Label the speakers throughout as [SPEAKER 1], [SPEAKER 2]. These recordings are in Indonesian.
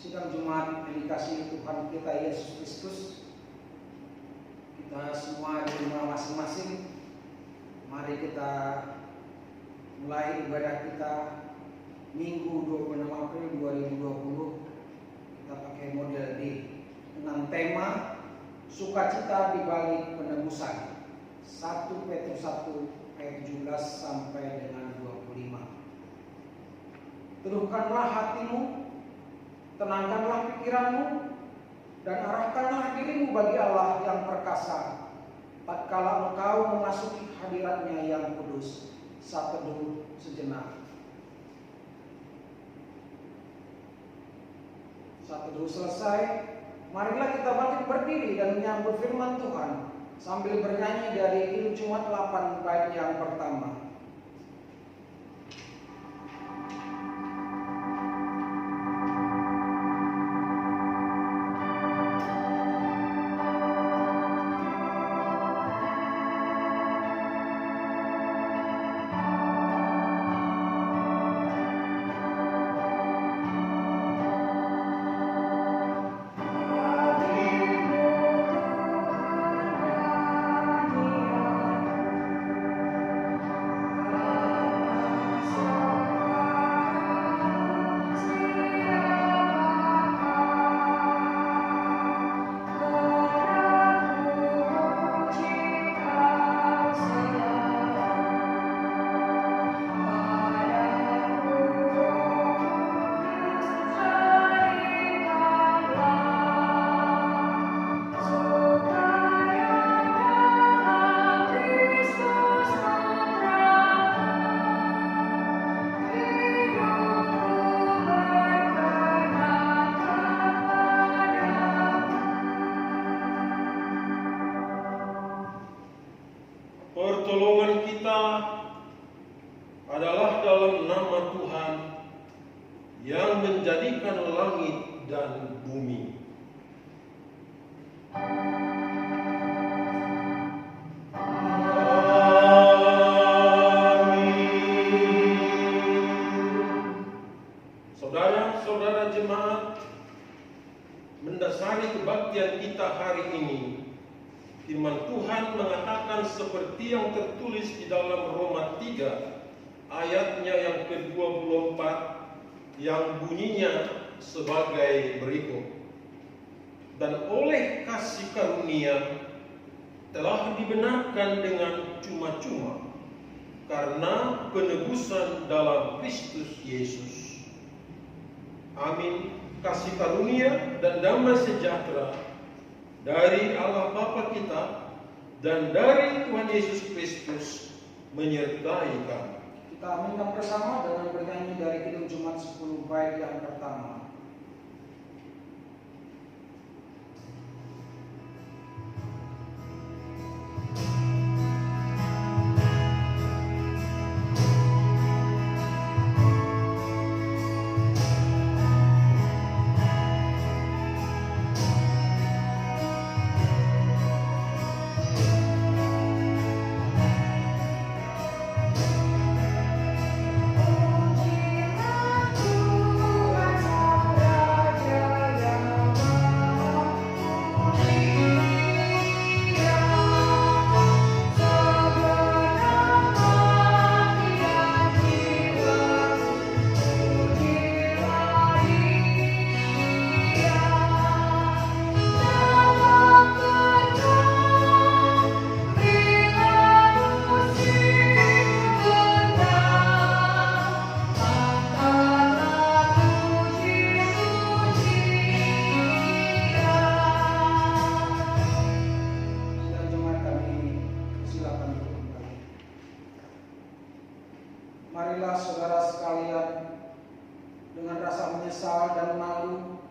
[SPEAKER 1] Sidang Jumat yang dikasihi Tuhan kita Yesus Kristus, kita semua di rumah masing-masing, mari kita mulai ibadah kita Minggu 26 April 2020. Kita pakai model D dengan tema Sukacita di balik penebusan, 1 Petrus 1 ayat 17 sampai dengan 25. Teduhkanlah hatimu, tenangkanlah pikiranmu, dan arahkanlah dirimu bagi Allah yang perkasa, tatkala engkau memasuki hadirat-Nya yang kudus. Saat teduh sejenak. Saat teduh selesai, marilah kita bangkit berdiri dan menyambut firman Tuhan sambil bernyanyi dari Kidung Jumat 8 bait yang pertama.
[SPEAKER 2] Pertolongan kita adalah dalam nama Tuhan yang menjadikan langit dan bumi. Saudara-saudara jemaat, mendasari kebaktian kita hari ini, firman Tuhan mengatakan seperti yang tertulis di dalam Roma 3 ayatnya yang ke-24 yang bunyinya sebagai berikut. Dan oleh kasih karunia telah dibenarkan dengan cuma-cuma karena penebusan dalam Kristus Yesus. Amin. Kasih karunia dan damai sejahtera dari Allah Bapa kita dan dari Tuhan Yesus Kristus menyertai kami.
[SPEAKER 1] Kita aminkan bersama dengan bernyanyi dari Kidung Jumat 10 bait yang pertama. Marilah saudara sekalian, dengan rasa menyesal dan malu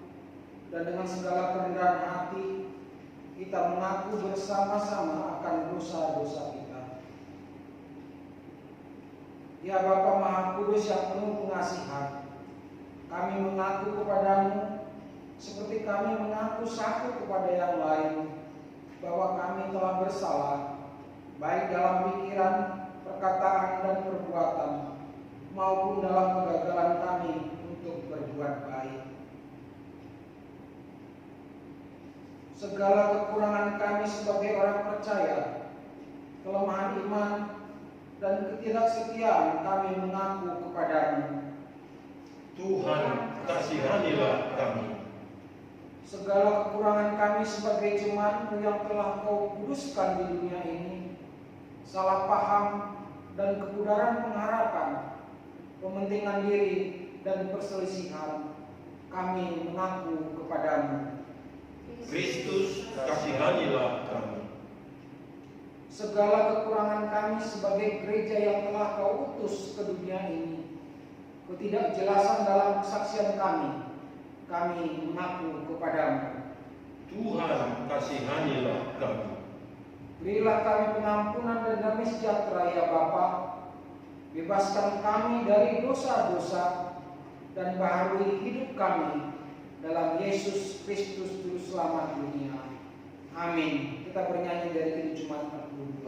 [SPEAKER 1] dan dengan segala kerendahan hati, kita mengaku bersama-sama akan dosa-dosa kita. Ya Bapa Maha Kudus yang penuh pengasihan, kami mengaku kepadamu seperti kami mengaku satu kepada yang lain bahwa kami telah bersalah, baik dalam pikiran, perkataan, dan perbuatan, maupun dalam kegagalan kami untuk berbuat baik. segala kekurangan kami sebagai orang percaya, kelemahan iman, dan ketidaksetiaan kami mengaku kepadamu.
[SPEAKER 2] Tuhan, kasihanilah kami.
[SPEAKER 1] Segala kekurangan kami sebagai jemaat-Mu yang telah Kau kuduskan di dunia ini, salah paham dan kebudaran pengharapan, pementingan diri dan perselisihan, kami mengaku kepadamu.
[SPEAKER 2] Kristus, kasihanilah kami.
[SPEAKER 1] Segala kekurangan kami sebagai gereja yang telah Kau utus ke dunia ini, ketidakjelasan dalam kesaksian kami mengaku kepadamu.
[SPEAKER 2] Tuhan, kasihanilah kami.
[SPEAKER 1] Berilah kami pengampunan dan damai sejahtera ya Bapa. Bebaskan kami dari dosa-dosa dan baharui hidup kami dalam Yesus Kristus Juru Selamat dunia. Amin. Kita bernyanyi dari Kidung Jumat 42.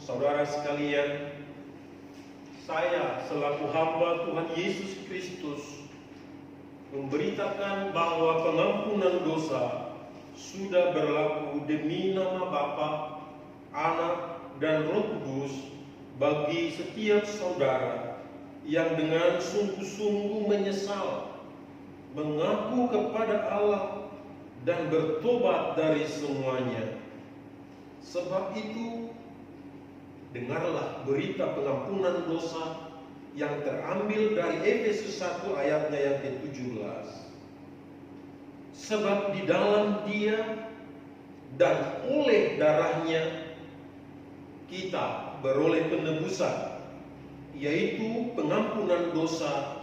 [SPEAKER 2] Saudara sekalian, saya selaku hamba Tuhan Yesus Kristus memberitakan bahwa pengampunan dosa sudah berlaku demi nama Bapa, Anak, dan Roh Kudus bagi setiap saudara yang dengan sungguh-sungguh menyesal, mengaku kepada Allah, dan bertobat dari semuanya. Sebab itu, dengarlah berita pengampunan dosa yang terambil dari Efesus 1 ayatnya yang ke-17. Sebab di dalam Dia dan oleh darahnya kita beroleh penebusan, yaitu pengampunan dosa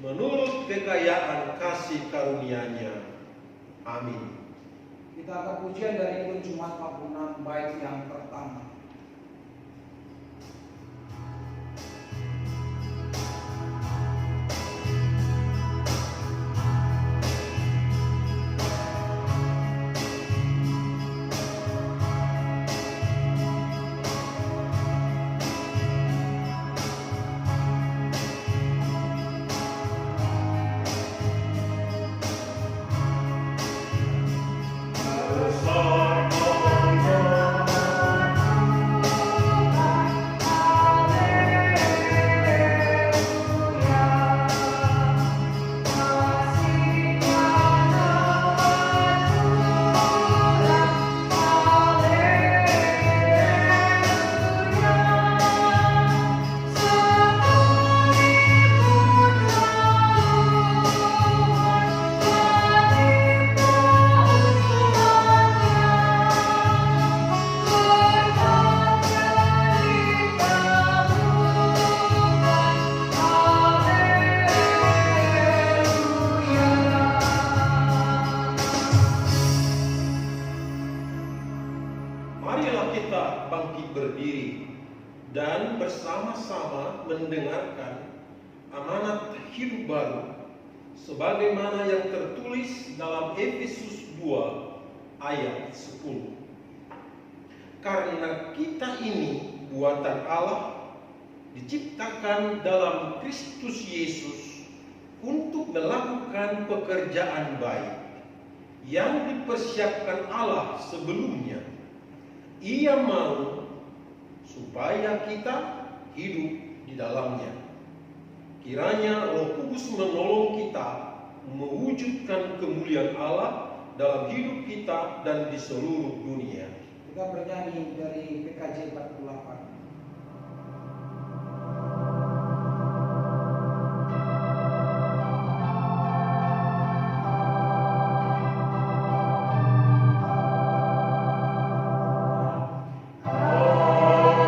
[SPEAKER 2] menurut kekayaan kasih karunia-Nya. Amin.
[SPEAKER 1] Kita akan pujian dari Kidung Jumat 46 bait yang pertama.
[SPEAKER 2] Marilah kita bangkit berdiri dan bersama-sama mendengarkan amanat hidup baru sebagaimana yang tertulis dalam Efesus 2 ayat 10. Karena kita ini buatan Allah, diciptakan dalam Kristus Yesus untuk melakukan pekerjaan baik yang dipersiapkan Allah sebelumnya. Ia mau supaya kita hidup di dalamnya. Kiranya Roh Kudus menolong kita mewujudkan kemuliaan Allah dalam hidup kita dan di seluruh dunia.
[SPEAKER 1] Kita bernyanyi dari PKJ 48.
[SPEAKER 3] Oh,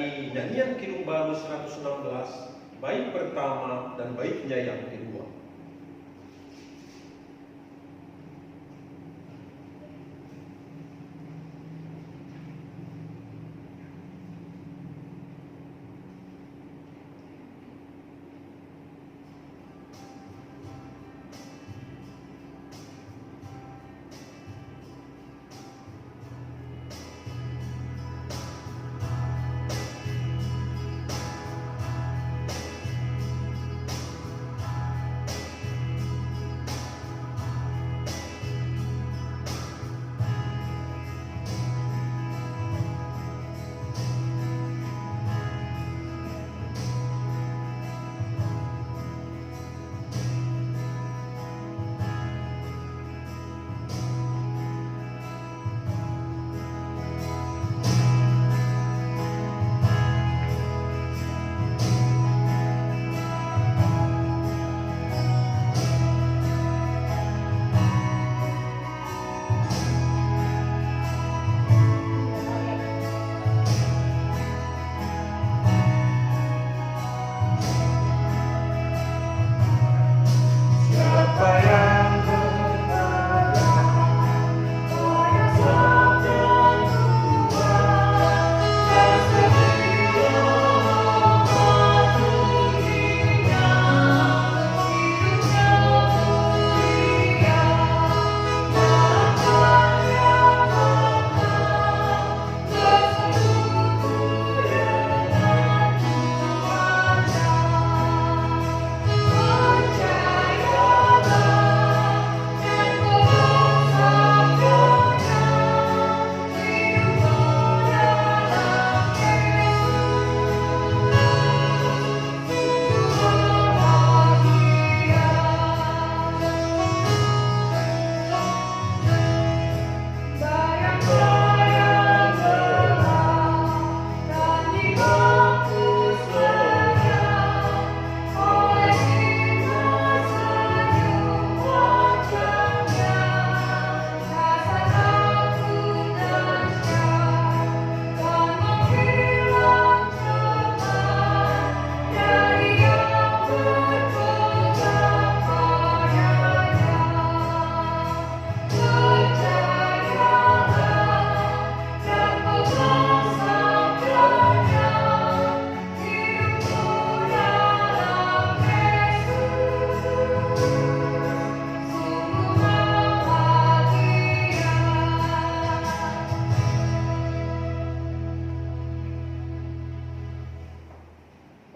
[SPEAKER 2] dari nyanyian Kidung Baru 116, bait pertama dan baitnya yang kedua.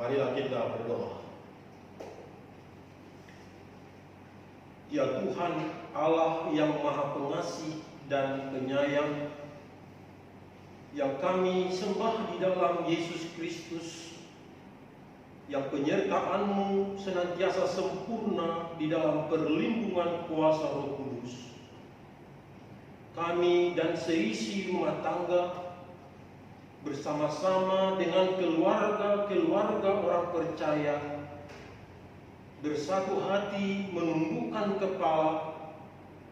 [SPEAKER 2] Marilah kita berdoa. Ya Tuhan Allah yang Maha Pengasih dan Penyayang, yang kami sembah di dalam Yesus Kristus, yang penyertaan-Mu senantiasa sempurna di dalam perlindungan kuasa Roh Kudus. Kami dan seisi rumah tangga bersama-sama dengan keluarga-keluarga orang percaya bersatu hati menundukkan kepala,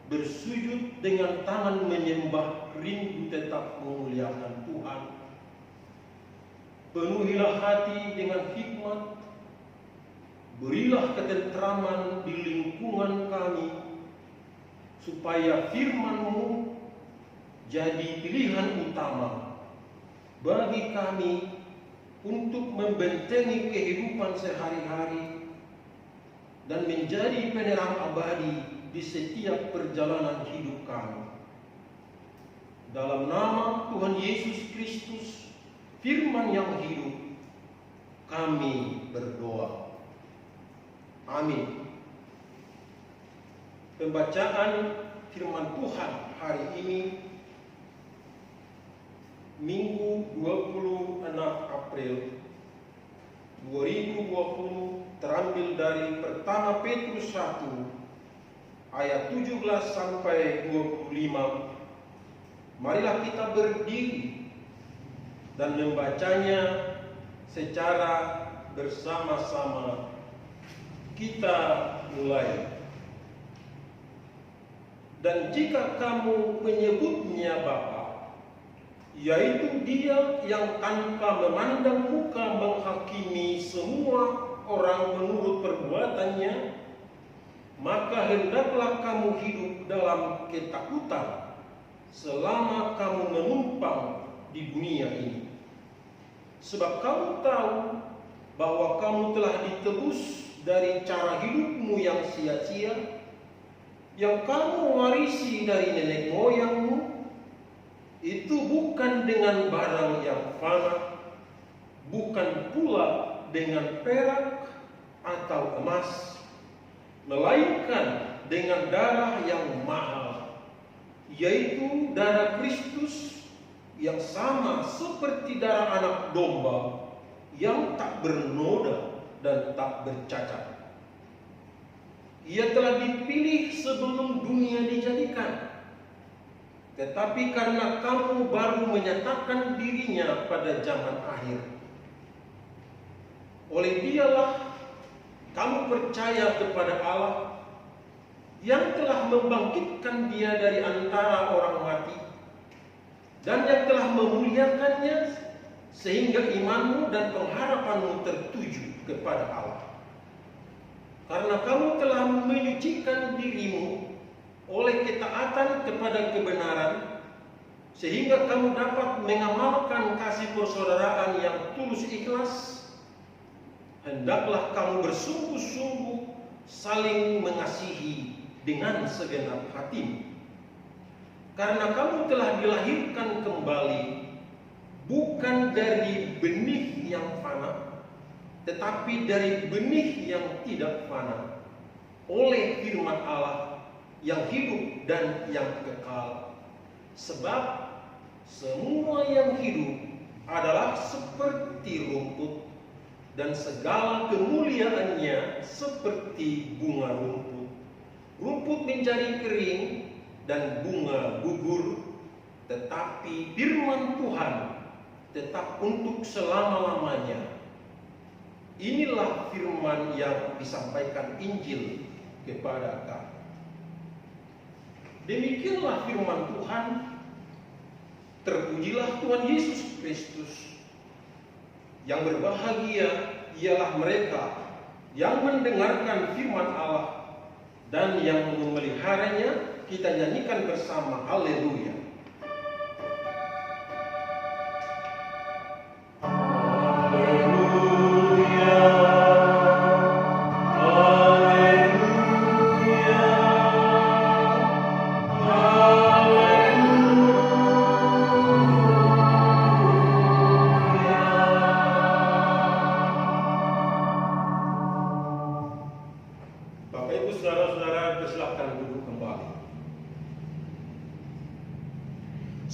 [SPEAKER 2] bersujud dengan tangan menyembah, rindu tetap memuliakan Tuhan. Penuhilah hati dengan hikmat, berilah ketentraman di lingkungan kami, supaya firman-Mu jadi pilihan utama bagi kami untuk membentengi kehidupan sehari-hari dan menjadi penerang abadi di setiap perjalanan hidup kami. Dalam nama Tuhan Yesus Kristus, firman yang hidup, kami berdoa. Amin. Pembacaan firman Tuhan hari ini, Minggu 26 April 2020, terambil dari pertama Petrus 1 ayat 17 sampai 25. Marilah kita berdiri dan membacanya secara bersama-sama. Kita mulai. Dan jika kamu menyebutnya Bapa, yaitu Dia yang tanpa memandang muka menghakimi semua orang menurut perbuatannya, maka hendaklah kamu hidup dalam ketakutan selama kamu menumpang di dunia ini. Sebab kamu tahu bahwa kamu telah ditebus dari cara hidupmu yang sia-sia, yang kamu warisi dari nenek moyangmu, itu bukan dengan barang yang fana, bukan pula dengan perak atau emas, melainkan dengan darah yang mahal, yaitu darah Kristus yang sama seperti darah anak domba yang tak bernoda dan tak bercacat. Ia telah dipilih sebelum dunia dijadikan, tetapi karena kamu baru menyatakan dirinya pada zaman akhir, oleh Dialah kamu percaya kepada Allah yang telah membangkitkan Dia dari antara orang mati dan yang telah memuliakannya, sehingga imanmu dan pengharapanmu tertuju kepada Allah. Karena kamu telah menyucikan dirimu oleh ketaatan kepada kebenaran, sehingga kamu dapat mengamalkan kasih persaudaraan yang tulus ikhlas, hendaklah kamu bersungguh-sungguh saling mengasihi dengan segenap hatimu. Karena kamu telah dilahirkan kembali, bukan dari benih yang fana, tetapi dari benih yang tidak fana, oleh firman Allah yang hidup dan yang kekal. Sebab semua yang hidup adalah seperti rumput, dan segala kemuliaannya seperti bunga rumput. Rumput menjadi kering dan bunga gugur, tetapi firman Tuhan tetap untuk selama-lamanya. Inilah firman yang disampaikan Injil kepada kamu. Demikianlah firman Tuhan. Terpujilah Tuhan Yesus Kristus. Yang berbahagia ialah mereka yang mendengarkan firman Allah dan yang memeliharanya. Kita nyanyikan bersama, haleluya.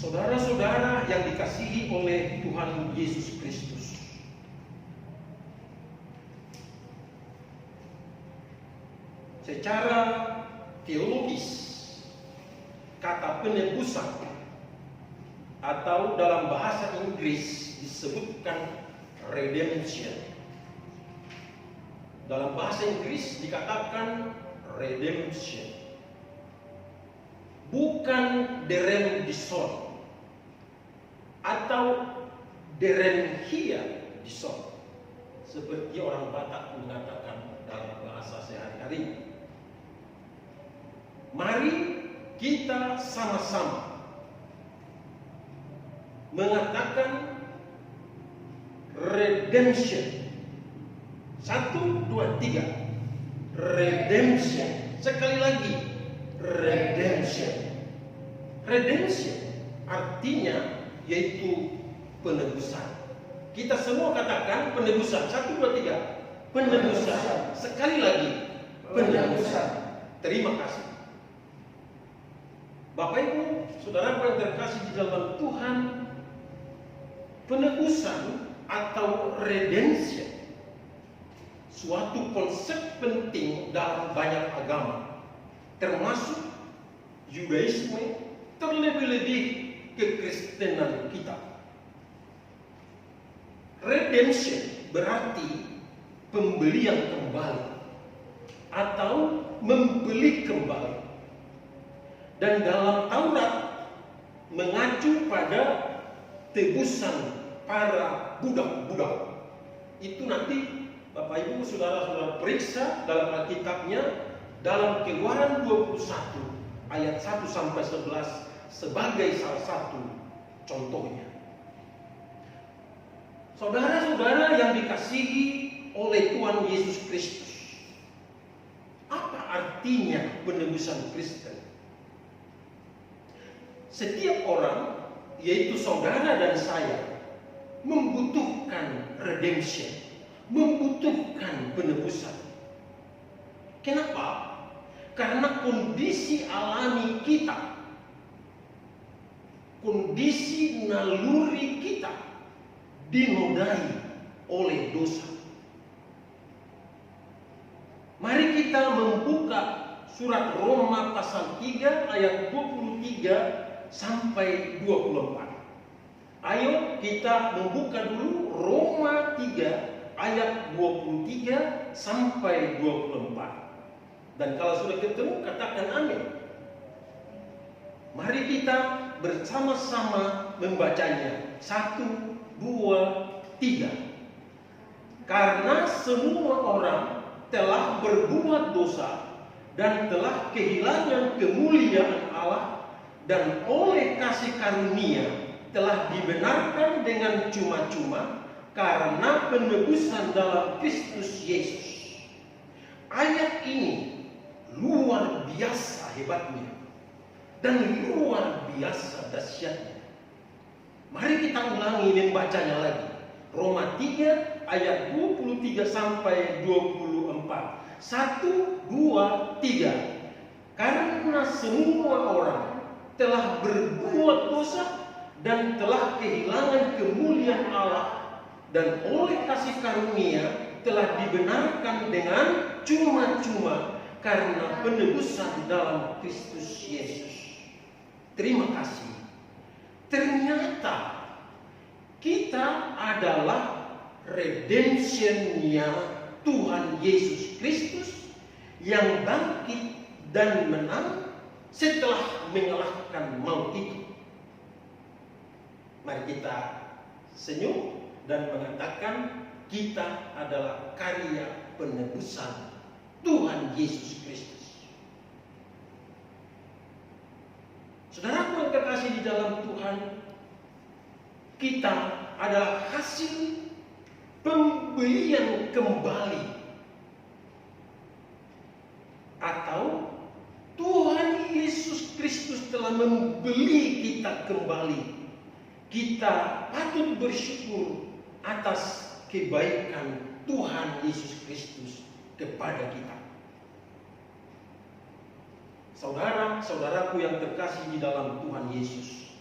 [SPEAKER 2] Saudara-saudara yang dikasihi oleh Tuhan Yesus Kristus, secara teologis kata penebusan atau dalam bahasa Inggris disebutkan redemption. Dalam bahasa Inggris dikatakan redemption, bukan redemption atau derenhia dison, seperti orang Batak mengatakan dalam bahasa sehari-hari. Mari kita sama-sama mengatakan redemption. 1, 2, 3. Redemption. Sekali lagi, redemption. Redemption artinya yaitu penebusan. Kita semua katakan penebusan. 1, 2, 3. Penebusan. Sekali lagi, penebusan. Terima kasih. Bapak Ibu, saudara yang terkasih di dalam Tuhan, penebusan atau redemption suatu konsep penting dalam banyak agama, termasuk Yudaisme, terlebih-lebih kekristenan kita. Redemption berarti pembelian kembali atau membeli kembali. Dan dalam Taurat mengacu pada tebusan para budak-budak. Itu nanti Bapak Ibu Saudara-saudara periksa dalam Alkitabnya, dalam Keluaran 21 ayat 1 sampai 11 sebagai salah satu contohnya. Saudara-saudara yang dikasihi oleh Tuhan Yesus Kristus, apa artinya penebusan Kristen? Setiap orang, yaitu saudara dan saya, membutuhkan redemption, membutuhkan penebusan. Kenapa? Karena kondisi alami kita, kondisi naluri kita dinodai oleh dosa. Mari kita membuka surat Roma pasal 3 ayat 23 sampai 24. Ayo kita membuka dulu Roma 3 ayat 23 sampai 24. Dan kalau sudah ketemu, katakan amin. Mari kita bersama-sama membacanya. 1, 2, 3. Karena semua orang telah berbuat dosa dan telah kehilangan kemuliaan Allah, dan oleh kasih karunia telah dibenarkan dengan cuma-cuma karena penebusan dalam Kristus Yesus. Ayat ini luar biasa hebatnya dan luar biasa dahsyatnya. Mari kita ulangi membacanya lagi. Roma 3 ayat 23 sampai 24. 1, 2, 3. Karena semua orang telah berbuat dosa dan telah kehilangan kemuliaan Allah, dan oleh kasih karunia telah dibenarkan dengan cuma-cuma karena penebusan dalam Kristus Yesus. Terima kasih. Ternyata kita adalah redemptionnya Tuhan Yesus Kristus yang bangkit dan menang setelah mengalahkan maut itu. Mari kita senyum dan mengatakan kita adalah karya penebusan Tuhan Yesus Kristus. Saudaraku yang terkasih di dalam Tuhan, kita adalah hasil pembelian kembali, atau Tuhan Yesus Kristus telah membeli kita kembali. Kita patut bersyukur atas kebaikan Tuhan Yesus Kristus kepada kita. Saudara-saudaraku yang terkasih di dalam Tuhan Yesus,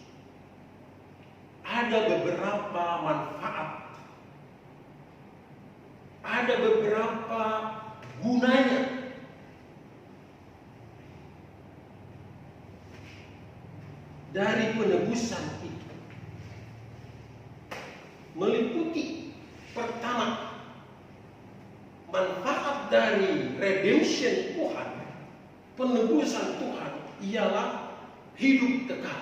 [SPEAKER 2] ada beberapa manfaat, ada beberapa gunanya dari penebusan itu. Meliputi, pertama, manfaat dari redemption Tuhan, penebusan Tuhan, ialah hidup kekal.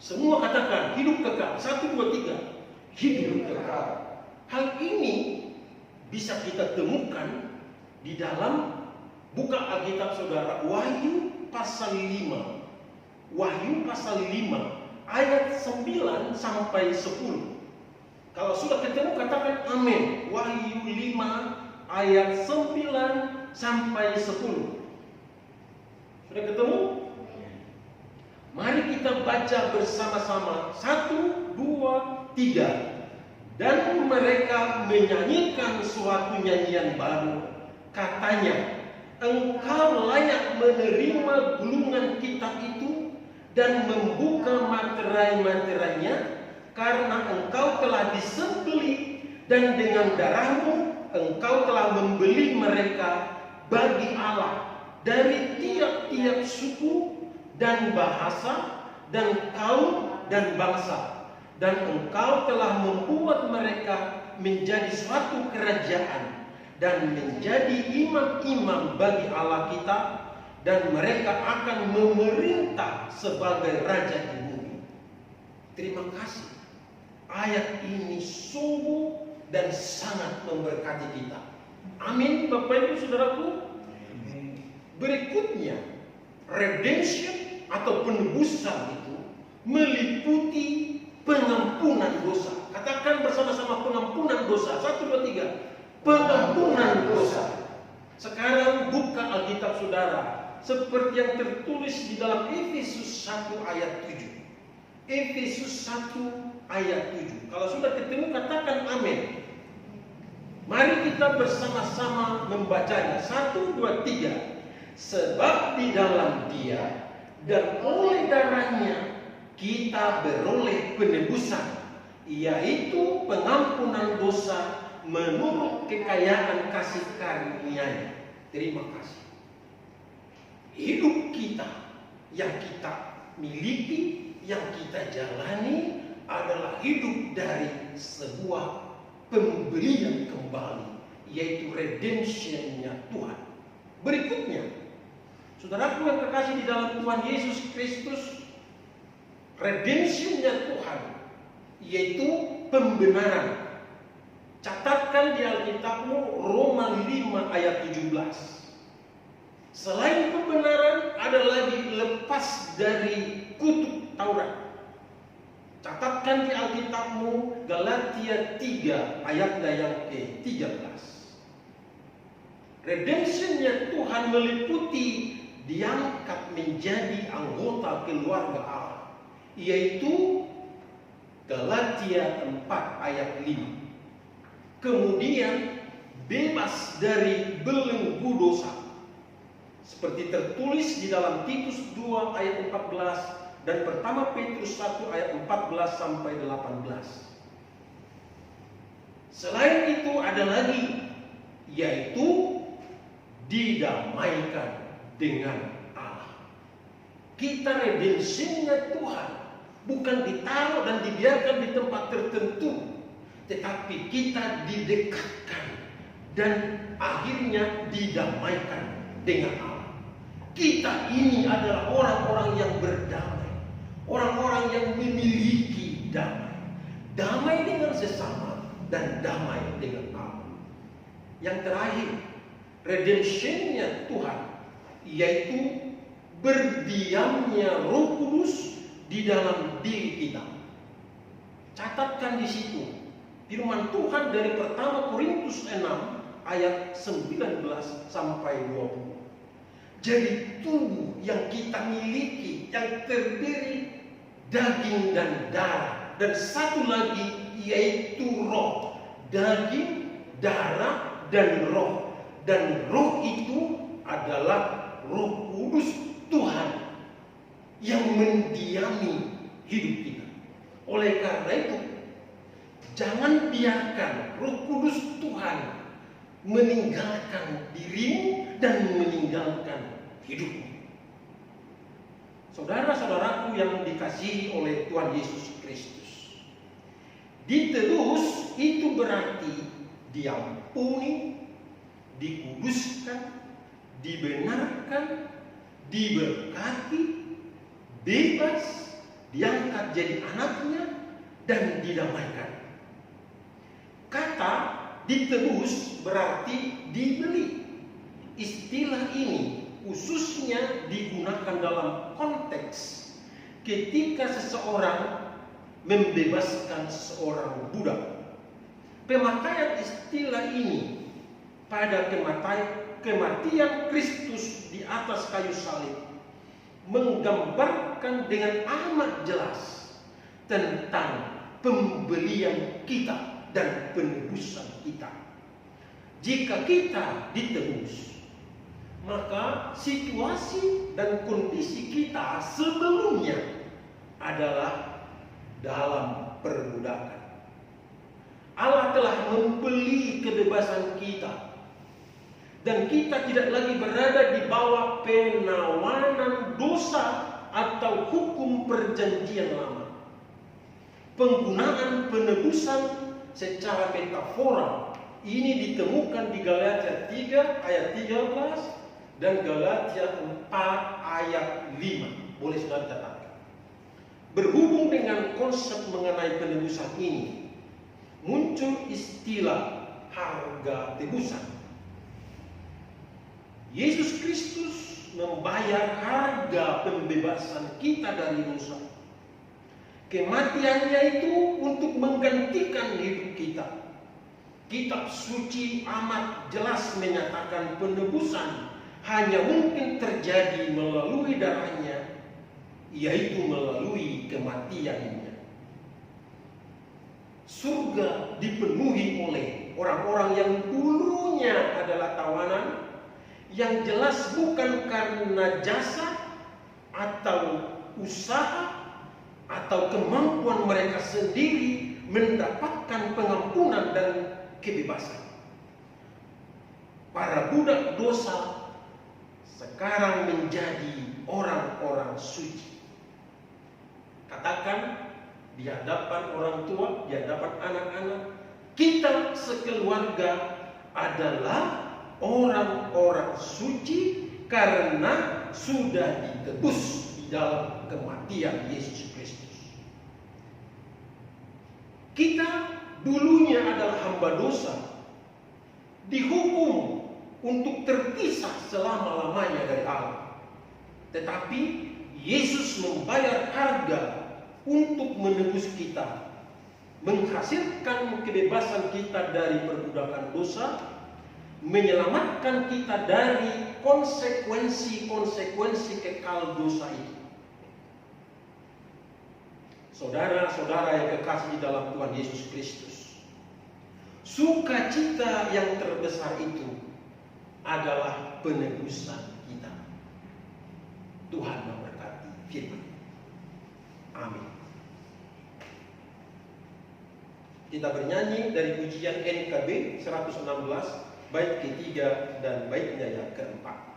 [SPEAKER 2] Semua katakan hidup kekal. 1, 2, 3. Hidup kekal. Hal ini bisa kita temukan di dalam, buka Alkitab saudara, Wahyu pasal 5. Wahyu pasal 5 ayat 9 sampai 10. Kalau sudah ketemu katakan amin. Wahyu 5 ayat 9 sampai 10. Sudah ketemu? Mari kita baca bersama-sama. 1, 2, 3. Dan mereka menyanyikan suatu nyanyian baru. Katanya, engkau layak menerima gulungan kitab itu dan membuka materai-materainya, karena engkau telah disembelih dan dengan darahmu engkau telah membeli mereka bagi Allah dari tiap-tiap suku dan bahasa dan kaum dan bangsa, dan engkau telah membuat mereka menjadi suatu kerajaan dan menjadi imam-imam bagi Allah kita, dan mereka akan memerintah sebagai raja di bumi. Terima kasih. ayat ini sungguh dan sangat memberkati kita. Amin, Bapak Ibu Saudaraku. Berikutnya, redemption atau penebusan itu meliputi pengampunan dosa. Katakan bersama-sama, pengampunan dosa. 1, 2, 3. Pengampunan dosa. Sekarang buka Alkitab saudara, seperti yang tertulis di dalam Efesus 1 ayat 7. Efesus 1 ayat 7. Kalau sudah ketemu katakan amin. Mari kita bersama-sama membacanya. 1, 2, 3. Sebab di dalam Dia dan oleh darahnya kita beroleh penebusan, yaitu pengampunan dosa menurut kekayaan kasih karunia-Nya. Terima kasih. Hidup kita yang kita miliki, yang kita jalani adalah hidup dari sebuah pembelian kembali, yaitu redemption-nya Tuhan. Berikutnya, saudaraku yang terkasih di dalam Tuhan Yesus Kristus, redemption-nya Tuhan yaitu pembenaran. Catatkan di Alkitabmu Roma 5 ayat 17. Selain pembenaran, ada lagi lepas dari kutuk Taurat. Catatkan di Alkitabmu Galatia 3 ayat yang ke-13. Redemption-nya Tuhan meliputi diangkat menjadi anggota keluarga Allah, yaitu Galatia 4 ayat 5. Kemudian bebas dari belenggu dosa, seperti tertulis di dalam Titus 2 ayat 14 dan pertama Petrus 1 ayat 14 sampai 18. Selain itu ada lagi, yaitu didamaikan dengan Allah. Kita redemption-nya Tuhan bukan ditaruh dan dibiarkan di tempat tertentu, tetapi kita didekatkan dan akhirnya didamaikan dengan Allah. Kita ini adalah orang-orang yang berdamai, orang-orang yang memiliki damai, damai dengan sesama dan damai dengan Allah. Yang terakhir, redemption-nya Tuhan yaitu berdiamnya Roh Kudus di dalam diri kita. Catatkan di situ firman Tuhan dari pertama Korintus 6 ayat 19 sampai 20. Jadi tubuh yang kita miliki yang terdiri daging dan darah, dan satu lagi yaitu roh. Daging, darah, dan roh. Dan roh itu adalah Roh Kudus Tuhan yang mendiami hidup kita. Oleh karena itu, jangan biarkan Roh Kudus Tuhan meninggalkan dirimu dan meninggalkan hidupmu. Saudara-saudaraku yang dikasihi oleh Tuhan Yesus Kristus, ditebus itu berarti diampuni, dikuduskan, dibenarkan, diberkati, bebas, diangkat jadi anaknya, dan didamaikan. Kata ditebus berarti dibeli. Istilah ini khususnya digunakan dalam konteks ketika seseorang membebaskan seorang budak. Pemakaian istilah ini pada kematian Kristus di atas kayu salib menggambarkan dengan amat jelas tentang pembelian kita dan penebusan kita. Jika kita ditebus, maka situasi dan kondisi kita sebelumnya adalah dalam perbudakan. Allah telah membeli kebebasan kita, dan kita tidak lagi berada di bawah penawanan dosa atau hukum perjanjian lama. Penggunaan penebusan secara metafora ini ditemukan di Galatia 3 ayat 13 dan Galatia 4 ayat 5. Boleh saudara catatkan. berhubung dengan konsep mengenai penebusan ini, muncul istilah harga tebusan. Yesus Kristus membayar harga pembebasan kita dari dosa. Kematiannya itu untuk menggantikan hidup kita. Kitab suci amat jelas menyatakan penebusan hanya mungkin terjadi melalui darahnya, yaitu melalui kematiannya. Surga dipenuhi oleh orang-orang yang dulunya adalah tawanan, yang jelas bukan karena jasa atau usaha atau kemampuan mereka sendiri mendapatkan pengampunan dan kebebasan. Para budak dosa sekarang menjadi orang-orang suci. Katakan di hadapan orang tua, di hadapan anak-anak, kita sekeluarga adalah orang-orang suci karena sudah ditebus di dalam kematian Yesus Kristus. Kita dulunya adalah hamba dosa, dihukum untuk terpisah selama-lamanya dari Allah. Tetapi Yesus membayar harga untuk menebus kita, menghasilkan kebebasan kita dari perbudakan dosa, menyelamatkan kita dari konsekuensi-konsekuensi kekal dosa itu. Saudara-saudara yang kekasih di dalam Tuhan Yesus Kristus, sukacita yang terbesar itu adalah penebusan kita. Tuhan memberkati firman. Amin. Kita bernyanyi dari pujian NKB 116, bait ketiga dan baitnya yang keempat.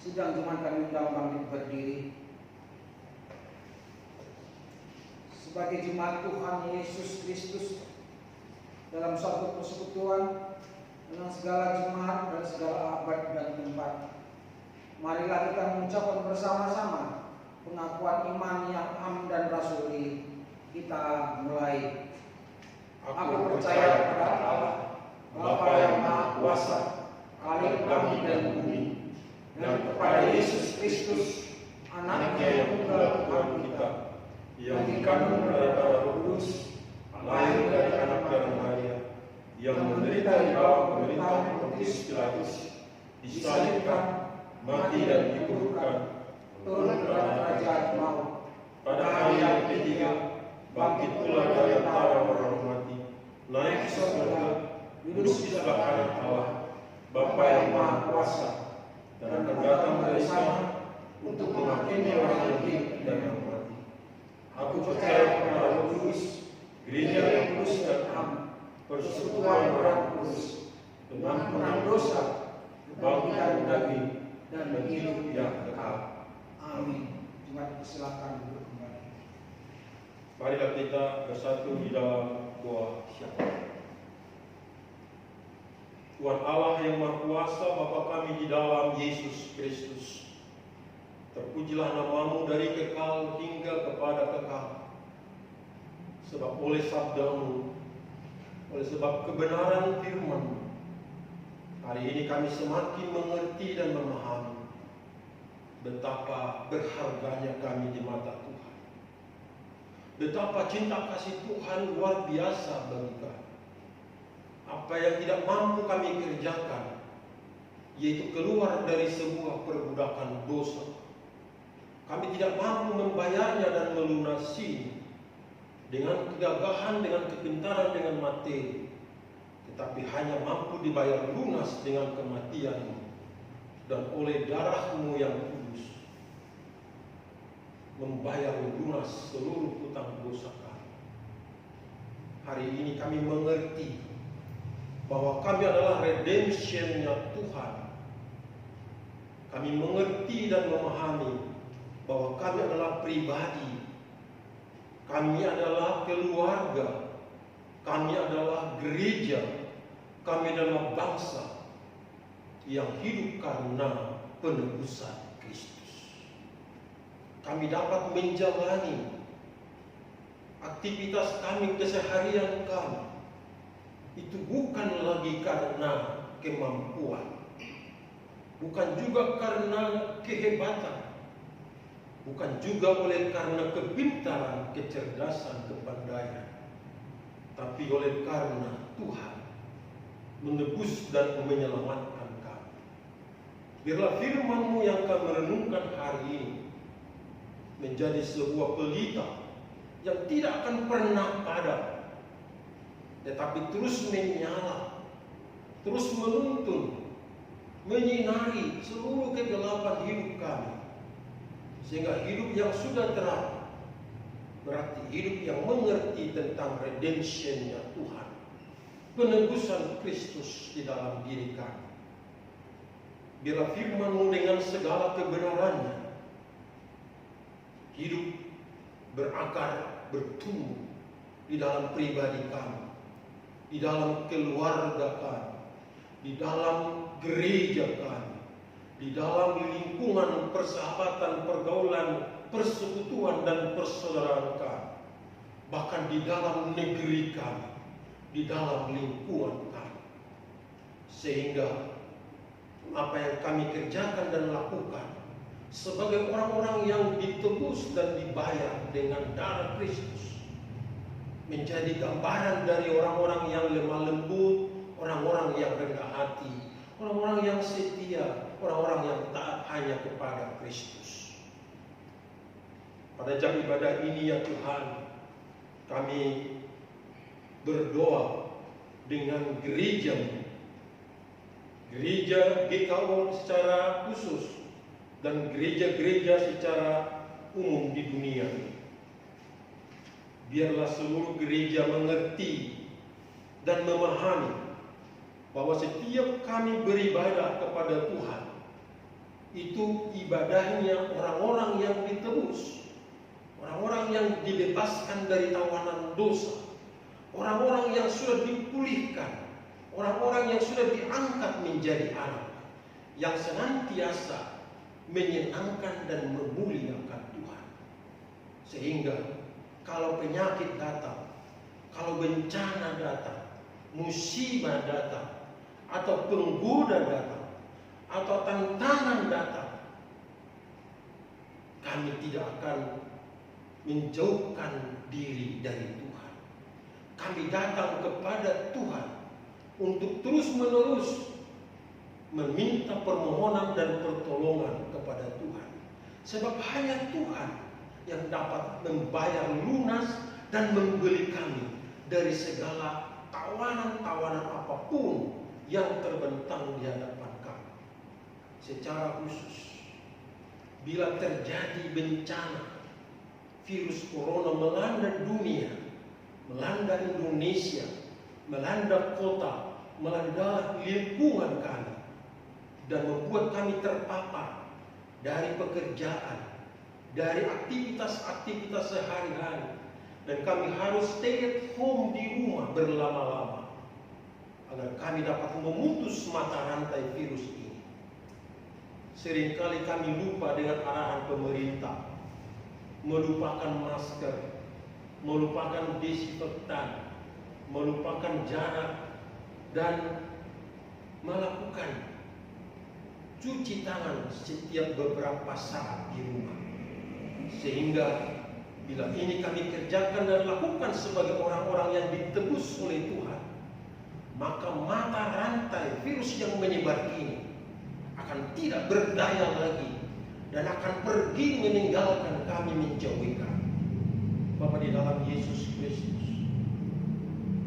[SPEAKER 1] Sidang jemaat kami undang bangkit berdiri. Sebagai jemaat Tuhan Yesus Kristus dalam suatu persekutuan dengan segala jemaat dan segala abad dan tempat, marilah kita mengucapkan bersama-sama pengakuan iman yang am dan rasuli. Kita mulai. Aku percaya kepada Allah, Bapa yang Maha Kuasa, Khalik langit dan bumi, dan kepada Yesus Kristus, Anaknya yang tunggal Tuhan kita, yang dikandung dari Roh Kudus, lahir dari anak dan Maria, yang menderita di bawah pemerintahan Pontius Pilatus, disalibkan, mati dan dikuburkan, turun ke dalam kerajaan maut. Pada hari yang ketiga, bangkit pula dari antara orang mati, naik ke surga, duduk di sebelah kanan Allah, Bapa yang Maha Kuasa, dan akan datang dari sana untuk menghakimi orang yang hidup dan yang mati. Aku percaya kepada Roh Kudus, Gereja yang kudus dan am, persekutuan orang kudus, pengampunan dosa, kebangkitan daging, dan hidup yang kekal. Amin. Jemaat silakan duduk kembali.
[SPEAKER 2] Marilah kita bersatu di dalam doa syafaat. Tuhan Allah yang Maha Kuasa, Bapa kami di dalam Yesus Kristus, terpujilah nama-Mu dari kekal hingga kepada kekal. Sebab oleh sabda-Mu, oleh sebab kebenaran firman-Mu, hari ini kami semakin mengerti dan memahami betapa berharganya kami di mata Tuhan. Betapa cinta kasih Tuhan luar biasa bagi kami. Apa yang tidak mampu kami kerjakan, yaitu keluar dari sebuah perbudakan dosa. Kami tidak mampu membayarnya dan melunasinya dengan kegagahan, dengan kepintaran, dengan materi, tetapi hanya mampu dibayar lunas dengan kematian-Mu dan oleh darah-Mu yang kudus, membayar lunas seluruh hutang dosa kami. Hari ini kami mengerti bahwa kami adalah redemption-nya Tuhan. Kami mengerti dan memahami bahwa kami adalah pribadi, kami adalah keluarga, kami adalah gereja, kami adalah bangsa yang hidup karena penebusan Kristus. Kami dapat menjalani aktivitas kami, keseharian kami, itu bukan lagi karena kemampuan, bukan juga karena kehebatan, bukan juga oleh karena kepintaran, kecerdasan, kepandaian, tapi oleh karena Tuhan menebus dan menyelamatkan kami. Biarlah firman-Mu yang kami renungkan hari ini menjadi sebuah pelita yang tidak akan pernah padam, tetapi terus menyala, terus menuntun, menyinari seluruh kegelapan hidup kami. Sehingga hidup yang sudah terang berarti hidup yang mengerti tentang redemption-nya Tuhan, penebusan Kristus di dalam diri kami. Biarlah firman-Mu dengan segala kebenarannya hidup, berakar, bertumbuh di dalam pribadi kami, di dalam keluarga kami, di dalam gereja kami, di dalam lingkungan persahabatan, pergaulan, persekutuan dan persaudaraan kami, bahkan di dalam negeri kami, di dalam lingkungan kami. Sehingga apa yang kami kerjakan dan lakukan sebagai orang-orang yang ditebus dan dibayar dengan darah Kristus menjadi gambaran dari orang-orang yang lemah lembut, orang-orang yang rendah hati, orang-orang yang setia, orang-orang yang taat hanya kepada Kristus. Pada jam ibadah ini ya Tuhan, kami berdoa dengan gereja-Mu, gereja GKO secara khusus dan gereja-gereja secara umum di dunia. Biarlah seluruh gereja mengerti dan memahami bahwa setiap kami beribadah kepada Tuhan, itu ibadahnya orang-orang yang ditebus, orang-orang yang dibebaskan dari tawanan dosa, orang-orang yang sudah dipulihkan, orang-orang yang sudah diangkat menjadi anak, yang senantiasa menyenangkan dan memuliakan Tuhan. Sehingga kalau penyakit datang, kalau bencana datang, musibah datang, atau penggoda datang, atau tantangan datang, kami tidak akan menjauhkan diri dari Tuhan. Kami datang kepada Tuhan untuk terus-menerus meminta permohonan dan pertolongan kepada Tuhan. Sebab hanya Tuhan yang dapat membayar lunas dan membeli kami dari segala tawanan-tawanan apapun yang terbentang di hadapan kami. Secara khusus, bila terjadi bencana, virus corona melanda dunia, melanda Indonesia, melanda kota, melanda lingkungan kami, dan membuat kami terpapar dari pekerjaan, dari aktivitas-aktivitas sehari-hari, dan kami harus stay at home di rumah berlama-lama. agar kami dapat memutus mata rantai virus ini. Seringkali kami lupa dengan arahan pemerintah, melupakan masker, melupakan disinfektan, melupakan jarak, dan melakukan cuci tangan setiap beberapa saat di rumah. Sehingga bila ini kami kerjakan dan lakukan sebagai orang-orang yang ditebus oleh Tuhan, maka mata rantai virus yang menyebar ini akan tidak berdaya lagi dan akan pergi meninggalkan kami, menjauhi kami. Bapa di dalam Yesus Kristus,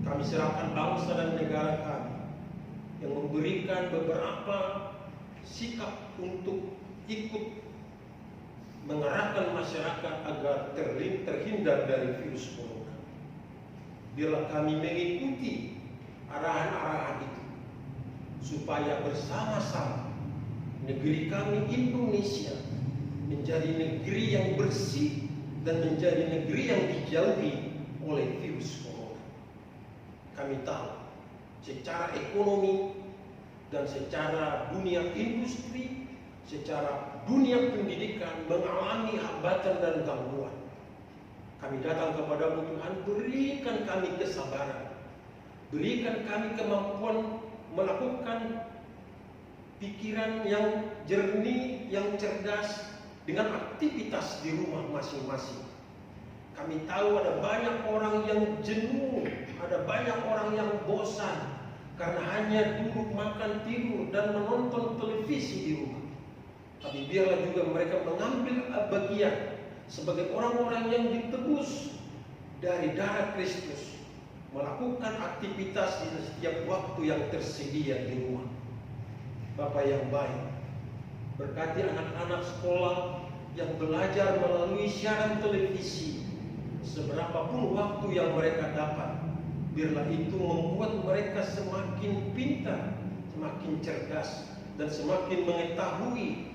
[SPEAKER 2] kami serahkan bangsa dan negara kami yang memberikan beberapa sikap untuk ikut mengarahkan masyarakat agar terhindar dari virus corona. Biarlah kami mengikuti arahan-arahan itu, supaya bersama-sama negeri kami Indonesia menjadi negeri yang bersih dan menjadi negeri yang dijauhi oleh virus corona. Kami tahu secara ekonomi dan secara dunia industri, secara dunia pendidikan mengalami hambatan dan gangguan. Kami datang kepadamu Tuhan, berikan kami kesabaran, berikan kami kemampuan melakukan pikiran yang jernih, yang cerdas dengan aktivitas di rumah masing-masing. Kami tahu ada banyak orang yang jenuh, ada banyak orang yang bosan karena hanya duduk, makan, tidur, dan menonton televisi di rumah. Tapi biarlah juga mereka mengambil bagian sebagai orang-orang yang ditebus dari darah Kristus, melakukan aktivitas di setiap waktu yang tersedia di rumah. Bapa yang baik, berkati anak-anak sekolah yang belajar melalui siaran televisi, seberapapun waktu yang mereka dapat, biarlah itu membuat mereka semakin pintar, semakin cerdas, dan semakin mengetahui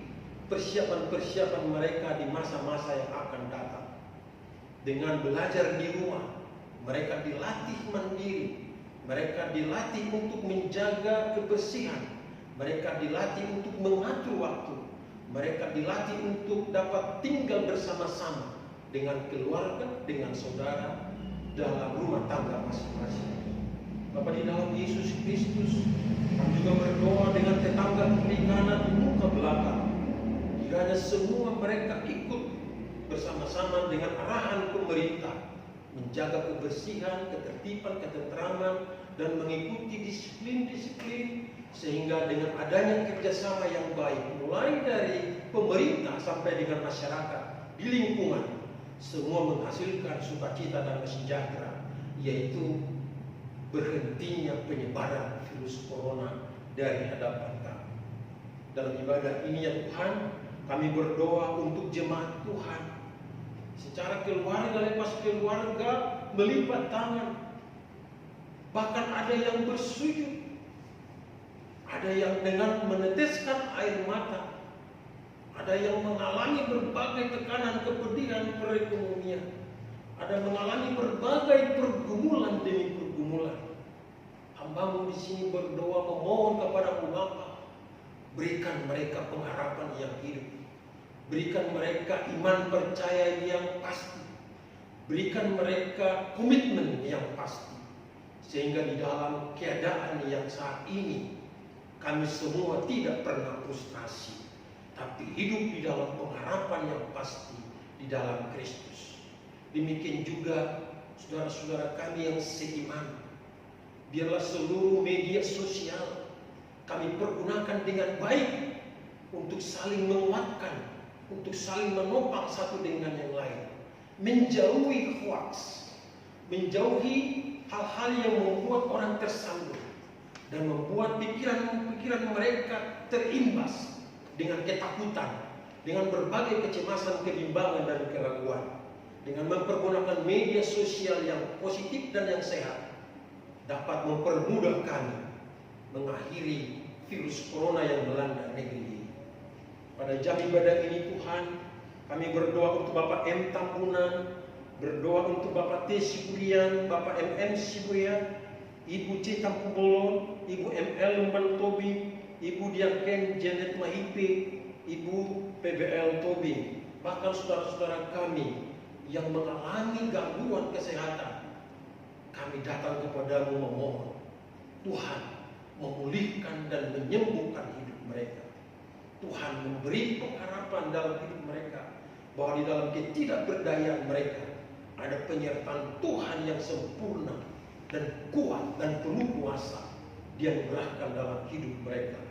[SPEAKER 2] persiapan-persiapan mereka di masa-masa yang akan datang. Dengan belajar di rumah, mereka dilatih mandiri, mereka dilatih untuk menjaga kebersihan, mereka dilatih untuk mengatur waktu, mereka dilatih untuk dapat tinggal bersama-sama dengan keluarga, dengan saudara, dalam rumah tangga masing-masing. Bapa di dalam Yesus Kristus, kami juga berdoa dengan tetangga kiri kanan di muka belakang. Kiranya semua mereka ikut bersama-sama dengan arahan pemerintah, menjaga kebersihan, ketertiban, ketentraman, dan mengikuti disiplin-disiplin, sehingga dengan adanya kerjasama yang baik, mulai dari pemerintah sampai dengan masyarakat di lingkungan, semua menghasilkan sukacita dan sejahtera, yaitu berhentinya penyebaran virus corona dari hadapan kami. Dalam ibadah ini ya Tuhan, kami berdoa untuk jemaat Tuhan, secara keluarga lepas keluarga melipat tangan, bahkan ada yang bersujud, ada yang dengan meneteskan air mata, ada yang mengalami berbagai tekanan, kepedihan perekonomian, ada mengalami berbagai pergumulan demi pergumulan. Hamba-Mu di sini berdoa memohon kepada-Mu Bapa, berikan mereka pengharapan yang hidup, berikan mereka iman percaya yang pasti, berikan mereka komitmen yang pasti, sehingga di dalam keadaan yang saat ini kami semua tidak pernah frustrasi, tapi hidup di dalam pengharapan yang pasti di dalam Kristus. Demikian juga saudara-saudara kami yang seiman, biarlah seluruh media sosial kami pergunakan dengan baik untuk saling menguatkan, untuk saling menopang satu dengan yang lain, menjauhi hoax, menjauhi hal-hal yang membuat orang tersandung dan membuat pikiran-pikiran mereka terimbas dengan ketakutan, dengan berbagai kecemasan, kebimbangan, dan keraguan. Dengan mempergunakan media sosial yang positif dan yang sehat, dapat mempermudah kami mengakhiri virus corona yang melanda negeri ini. Pada jam ibadah ini Tuhan, kami berdoa untuk Bapak M. Tambunan, berdoa untuk Bapak T. Siburian, Bapak MM Siburian, Ibu C. Tampubolon, Ibu ML Lumban Tobing, Ibu Diaken Janet Mahipe, Ibu PBL Tobing, bahkan saudara-saudara kami yang mengalami gangguan kesehatan, kami datang kepadamu memohon Tuhan memulihkan dan menyembuhkan hidup mereka. Tuhan memberi pengharapan dalam hidup mereka, bahwa di dalam ketidakberdayaan mereka ada penyertaan Tuhan yang sempurna dan kuat dan penuh kuasa Dia gerakkan dalam hidup mereka.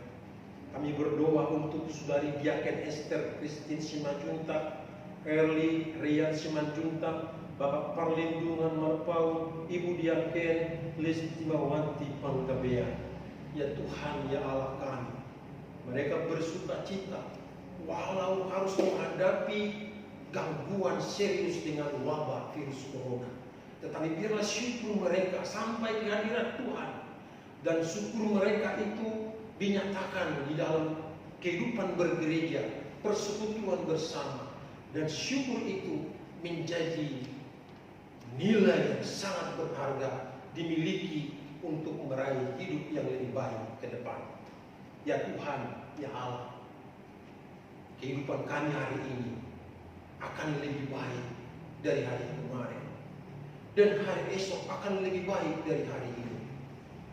[SPEAKER 2] Kami berdoa untuk Saudari Diaken Esther Christine Simanjuntak, Erli Rian Simanjuntak, Bapak Perlindungan Marpau, Ibu Diaken Lestimawanti Panggabean. Ya Tuhan, ya Allah kami, mereka bersuka cita walau harus menghadapi gangguan serius dengan wabah virus corona. Tetapi biarlah syukur mereka sampai ke hadirat Tuhan, dan syukur mereka itu dinyatakan di dalam kehidupan bergereja, persekutuan bersama, dan syukur itu menjadi nilai yang sangat berharga dimiliki untuk meraih hidup yang lebih baik ke depan. Ya Tuhan, ya Allah, kehidupan kami hari ini akan lebih baik dari hari kemarin, dan hari esok akan lebih baik dari hari ini,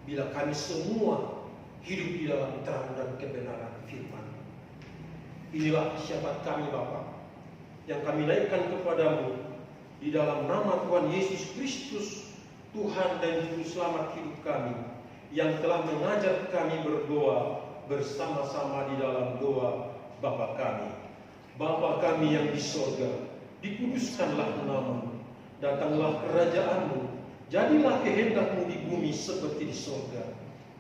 [SPEAKER 2] bila kami semua hidup di dalam terang dan kebenaran firman. Inilah syafaat kami Bapa, yang kami naikkan kepadamu di dalam nama Tuhan Yesus Kristus, Tuhan dan Juru Selamat hidup kami, yang telah mengajar kami berdoa bersama-sama di dalam doa Bapa kami. Bapa kami yang di sorga, dikuduskanlah namamu, datanglah kerajaanmu, jadilah kehendak-Mu di bumi seperti di sorga.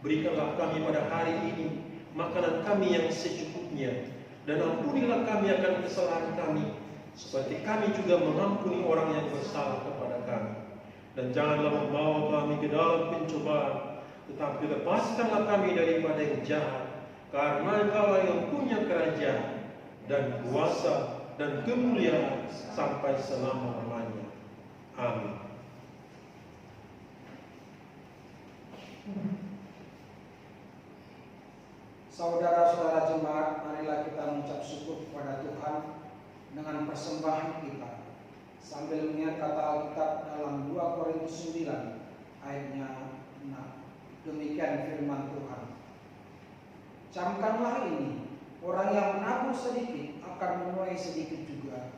[SPEAKER 2] Berikanlah kami pada hari ini makanan kami yang secukupnya, dan ampunilah kami akan kesalahan kami, seperti kami juga mengampuni orang yang bersalah kepada kami. Dan janganlah membawa kami ke dalam pencobaan, tetapi lepaskanlah kami daripada yang jahat, karena Engkau yang punya kerajaan dan kuasa dan kemuliaan sampai selama-lamanya. Amin.
[SPEAKER 1] Saudara-saudara jemaat, marilah kita mengucap syukur kepada Tuhan dengan persembahan kita, sambil mengingat kata Alkitab dalam 2 Korintus 9 ayatnya 6. Demikian firman Tuhan. Camkanlah ini, orang yang menabur sedikit akan menuai sedikit juga,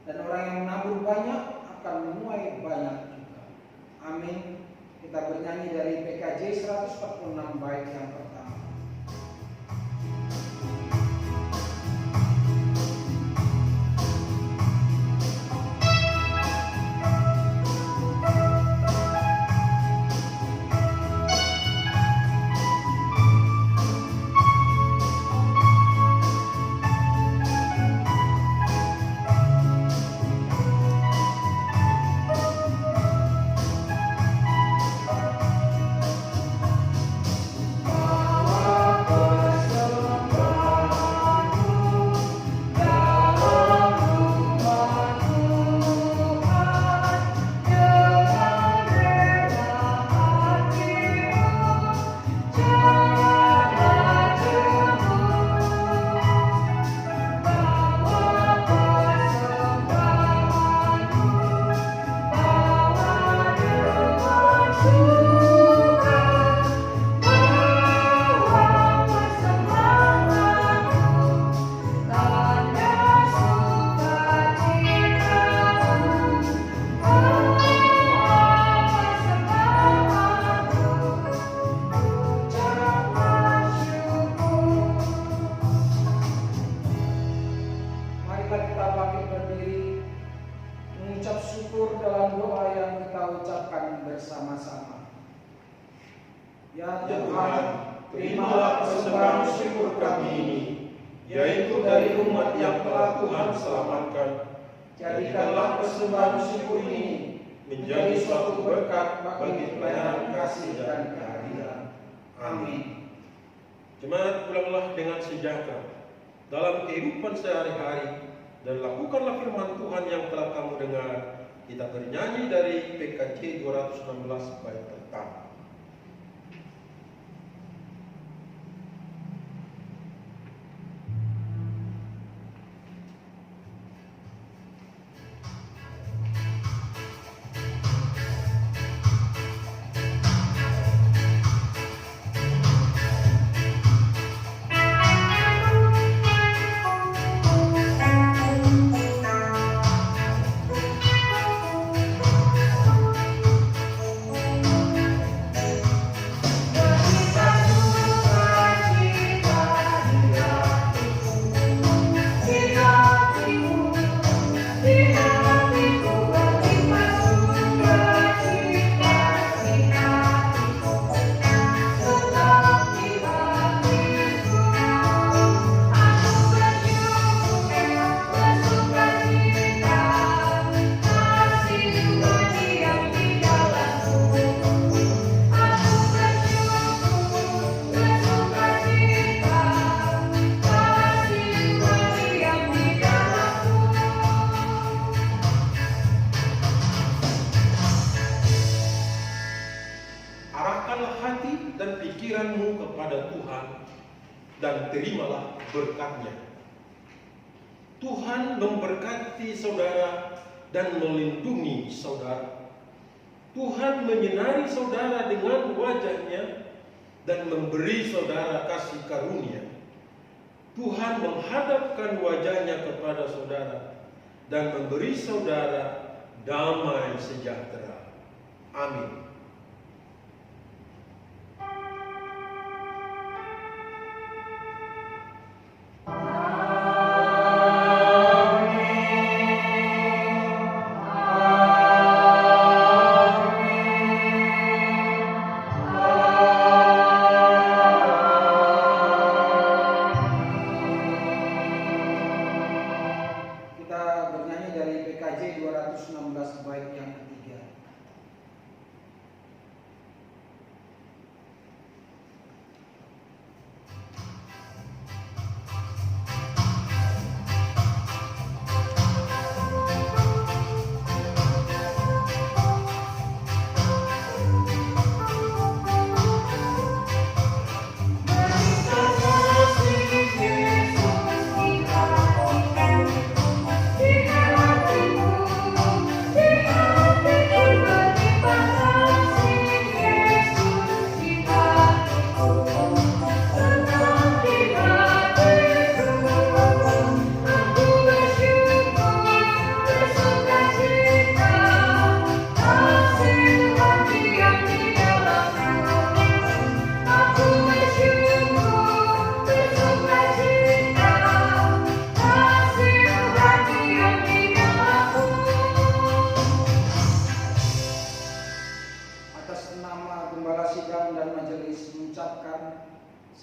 [SPEAKER 1] dan orang yang menabur banyak akan menuai banyak juga. Amin. Kita bernyanyi dari PKJ 146 bait yang pertama. Ya Tuhan, terimalah persembahan syukur kami ini, yaitu dari umat yang telah Tuhan selamatkan. Jadikanlah persembahan syukur ini menjadi suatu berkat bagi pelayanan kasih dan keadilan. Amin.
[SPEAKER 2] Jemaat, pulanglah dengan sejahtera dalam kehidupan sehari-hari, dan lakukanlah firman Tuhan yang telah kamu dengar. Kita bernyanyi dari PKJ 216 bait pertama. kepada Tuhan dan terimalah berkat-Nya. Tuhan memberkati saudara dan melindungi saudara. Tuhan menyinari saudara dengan wajah-Nya dan memberi saudara kasih karunia. Tuhan menghadapkan wajah-Nya kepada saudara dan memberi saudara damai sejahtera. Amin.
[SPEAKER 1] PKJ 216 bait yang ketiga.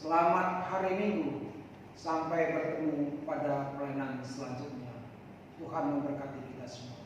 [SPEAKER 1] Selamat hari Minggu, sampai bertemu pada pelayanan selanjutnya. Tuhan memberkati kita semua.